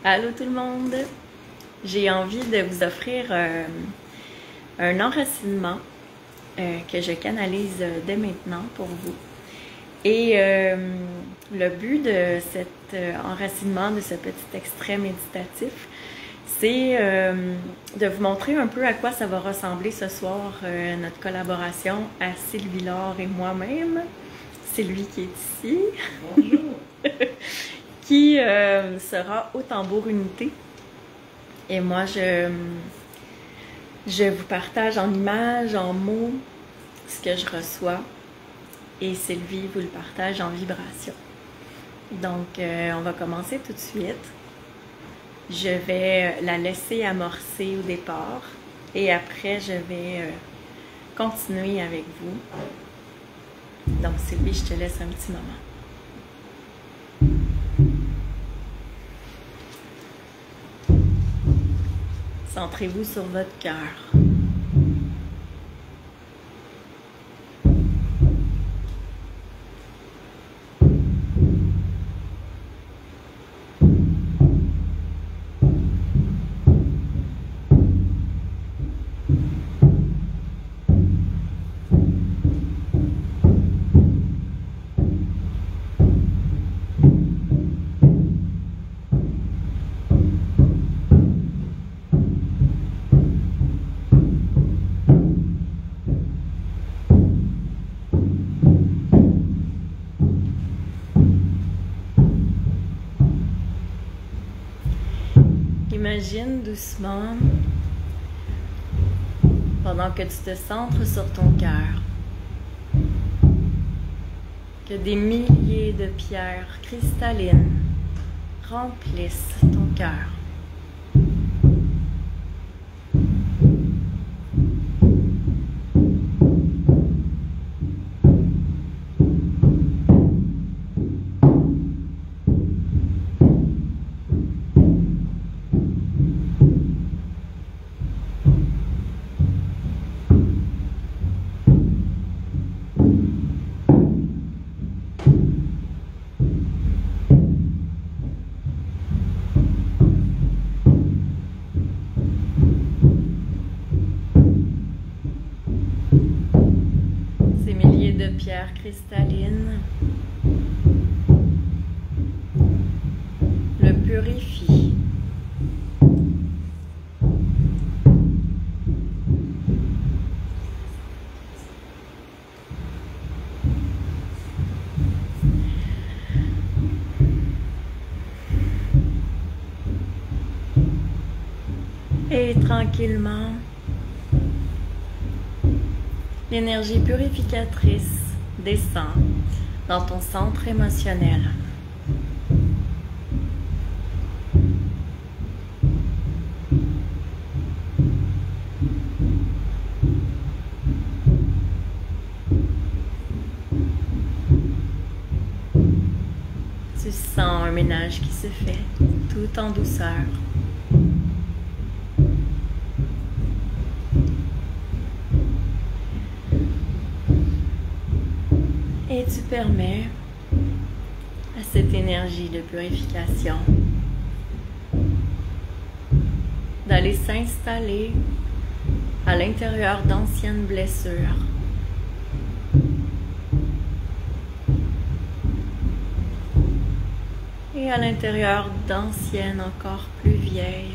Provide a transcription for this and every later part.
Allô tout le monde! J'ai envie de vous offrir un enracinement que je canalise dès maintenant pour vous. Et le but de cet enracinement, de ce petit extrait méditatif, c'est de vous montrer un peu à quoi ça va ressembler ce soir, notre collaboration à Sylvie Laure et moi-même. C'est lui qui est ici. Bonjour! Qui sera au tambour unité. Et moi, je vous partage en images, en mots, ce que je reçois. Et Sylvie vous le partage en vibration. Donc, on va commencer tout de suite. Je vais la laisser amorcer au départ. Et après, je vais continuer avec vous. Donc, Sylvie, je te laisse un petit moment. Centrez-vous sur votre cœur. Imagine doucement, pendant que tu te centres sur ton cœur, que des milliers de pierres cristallines remplissent ton cœur. De pierres cristallines le purifie. Et tranquillement, l'énergie purificatrice descend dans ton centre émotionnel. Tu sens un ménage qui se fait tout en douceur. Et tu permets à cette énergie de purification d'aller s'installer à l'intérieur d'anciennes blessures. Et à l'intérieur d'anciennes encore plus vieilles.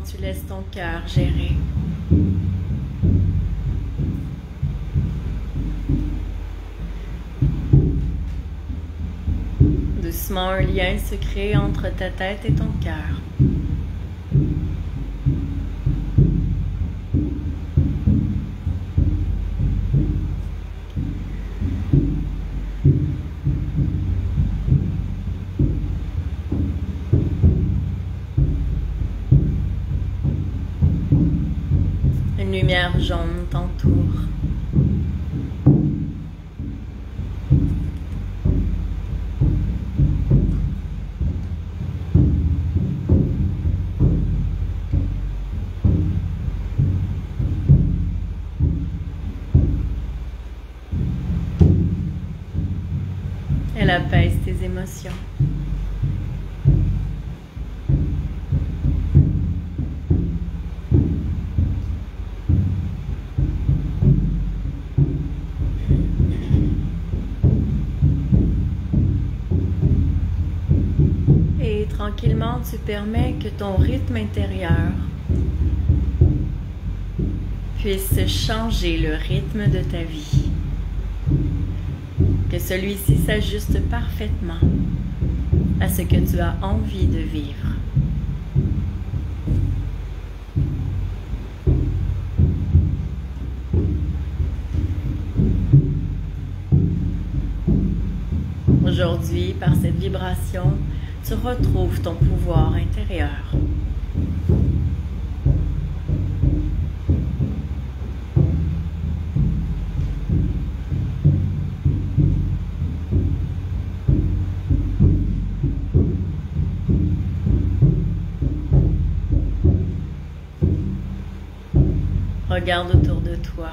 Tu laisses ton cœur gérer. Doucement, un lien se crée entre ta tête et ton cœur. lumière jaune t'entoure. Elle apaise tes émotions. Et tranquillement, tu permets que ton rythme intérieur puisse changer le rythme de ta vie. Que celui-ci s'ajuste parfaitement à ce que tu as envie de vivre. Aujourd'hui, par cette vibration, tu retrouves ton pouvoir intérieur. Regarde autour de toi.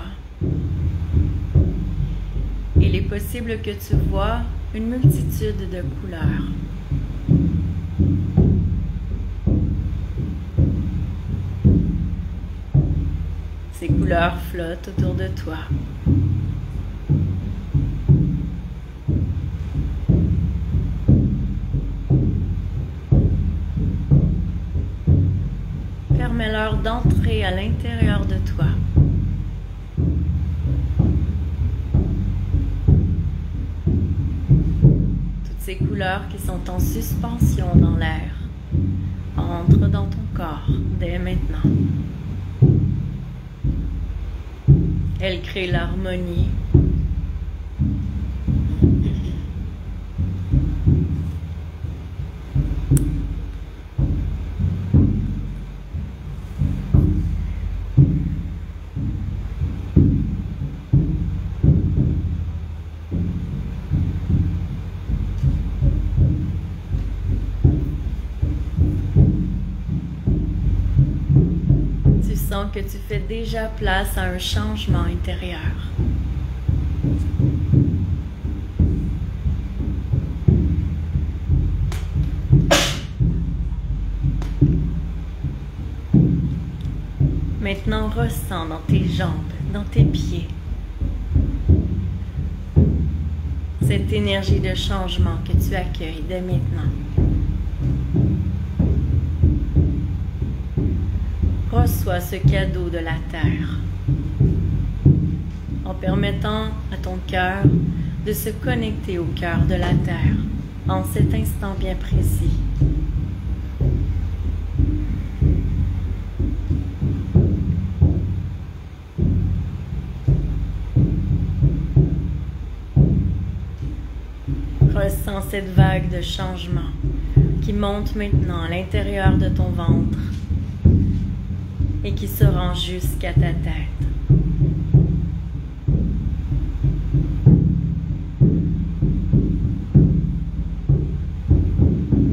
Il est possible que tu vois une multitude de couleurs. Ces couleurs flottent autour de toi. Permets-leur d'entrer à l'intérieur de toi. Toutes ces couleurs qui sont en suspension dans l'air entrent dans ton corps dès maintenant. Elles créent l'harmonie. Que tu fais déjà place à un changement intérieur. Maintenant, ressens dans tes jambes, dans tes pieds, cette énergie de changement que tu accueilles dès maintenant. Reçois ce cadeau de la terre en permettant à ton cœur de se connecter au cœur de la terre en cet instant bien précis. Ressens cette vague de changement qui monte maintenant à l'intérieur de ton ventre et qui se rend jusqu'à ta tête.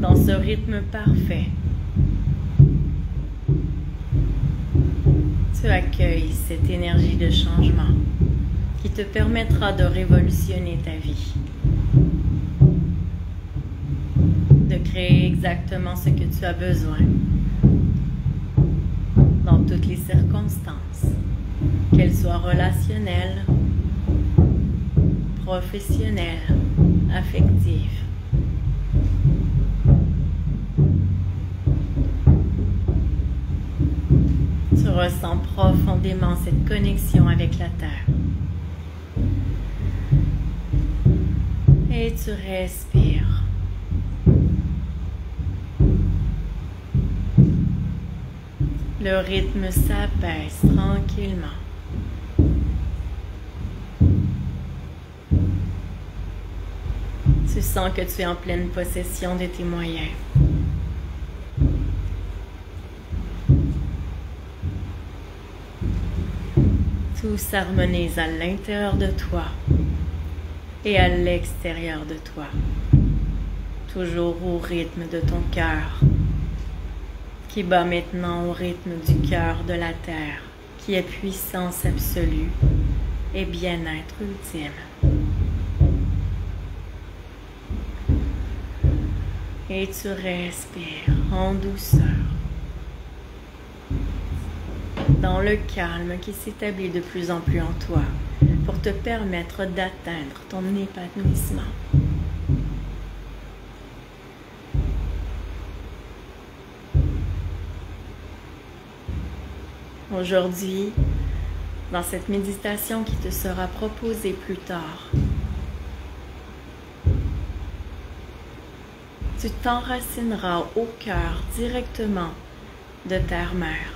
Dans ce rythme parfait, tu accueilles cette énergie de changement qui te permettra de révolutionner ta vie, de créer exactement ce que tu as besoin dans toutes les circonstances, qu'elles soient relationnelles, professionnelles, affectives. Tu ressens profondément cette connexion avec la Terre. Et tu respires. Le rythme s'apaise tranquillement. Tu sens que tu es en pleine possession de tes moyens. Tout s'harmonise à l'intérieur de toi et à l'extérieur de toi. Toujours au rythme de ton cœur, qui bat maintenant au rythme du cœur de la terre, qui est puissance absolue et bien-être ultime. Et tu respires en douceur, dans le calme qui s'établit de plus en plus en toi, pour te permettre d'atteindre ton épanouissement. Aujourd'hui, dans cette méditation qui te sera proposée plus tard, tu t'enracineras au cœur directement de Terre-Mère.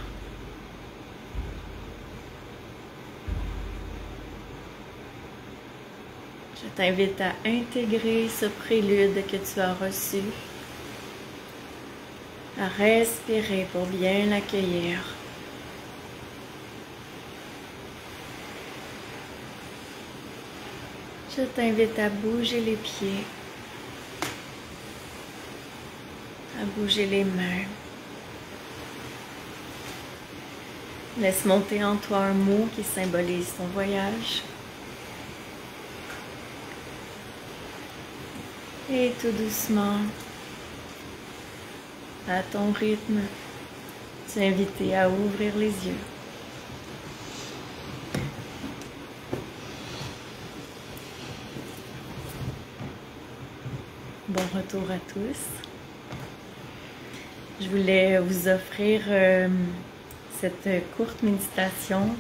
Je t'invite à intégrer ce prélude que tu as reçu, à respirer pour bien l'accueillir. Je t'invite à bouger les pieds, à bouger les mains. Laisse monter en toi un mot qui symbolise ton voyage. Et tout doucement, à ton rythme, tu es invité à ouvrir les yeux. Bon retour à tous. Je voulais vous offrir cette courte méditation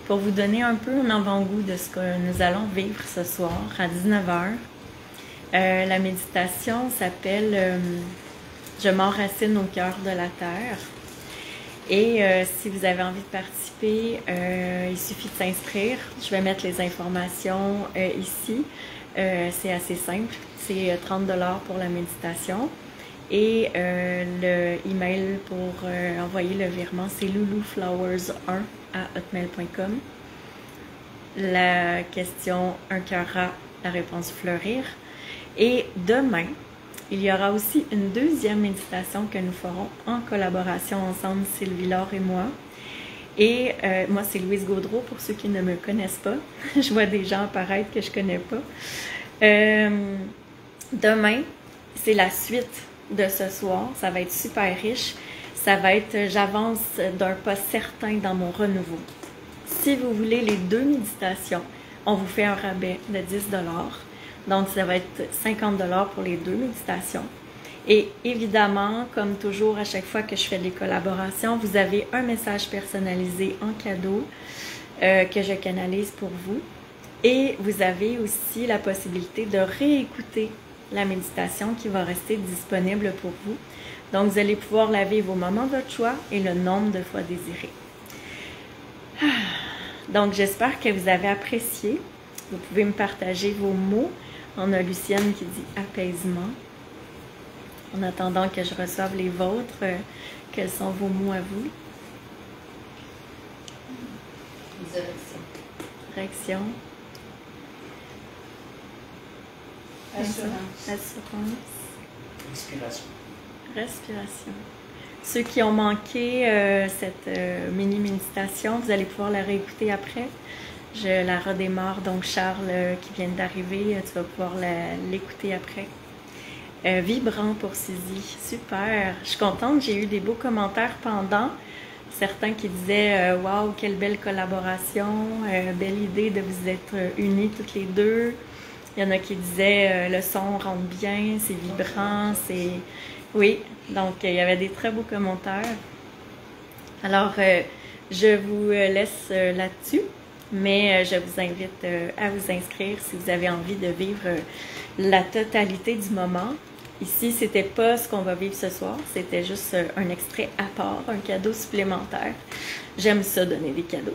pour vous donner un peu un avant-goût de ce que nous allons vivre ce soir à 19h. La méditation s'appelle « Je m'enracine au cœur de la terre ». Et si vous avez envie de participer, il suffit de s'inscrire. Je vais mettre les informations ici. C'est assez simple. C'est 30 $ pour la méditation. Et le email pour envoyer le virement, c'est loulouflowers1@hotmail.com. La question « Un cœur rat », la réponse « Fleurir ». Et demain, il y aura aussi une deuxième méditation que nous ferons en collaboration ensemble, Sylvie Laure et moi. Et moi, c'est Louise Gaudreau, pour ceux qui ne me connaissent pas. Je vois des gens apparaître que je ne connais pas. Demain, c'est la suite de ce soir. Ça va être super riche. Ça va être « J'avance d'un pas certain dans mon renouveau ». Si vous voulez les deux méditations, on vous fait un rabais de 10 $. Donc, ça va être 50 $ pour les deux méditations. Et évidemment, comme toujours, à chaque fois que je fais des collaborations, vous avez un message personnalisé en cadeau que je canalise pour vous. Et vous avez aussi la possibilité de réécouter la méditation qui va rester disponible pour vous. Donc, vous allez pouvoir la vivre au moment de votre choix et le nombre de fois désiré. Donc, j'espère que vous avez apprécié. Vous pouvez me partager vos mots. On a Lucienne qui dit « apaisement ». En attendant que je reçoive les vôtres, quels sont vos mots à vous? Direction. Direction. Assurance. Assurance. Respiration. Respiration. Ceux qui ont manqué cette mini-méditation, vous allez pouvoir la réécouter après. Je la redémarre, donc Charles qui vient d'arriver, tu vas pouvoir l'écouter après. Vibrant pour Suzy, super. Je suis contente, j'ai eu des beaux commentaires pendant. Certains qui disaient « Waouh, quelle belle collaboration, belle idée de vous être unis toutes les deux ». Il y en a qui disaient « Le son rentre bien, c'est vibrant, c'est… » Oui, donc il y avait des très beaux commentaires. Alors, je vous laisse là-dessus. Mais je vous invite à vous inscrire si vous avez envie de vivre la totalité du moment. Ici, c'était pas ce qu'on va vivre ce soir, c'était juste un extrait à part, un cadeau supplémentaire. J'aime ça, donner des cadeaux.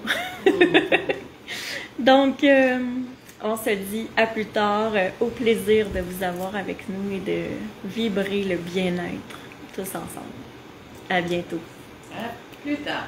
Donc, on se dit à plus tard, au plaisir de vous avoir avec nous et de vibrer le bien-être tous ensemble. À bientôt. À plus tard.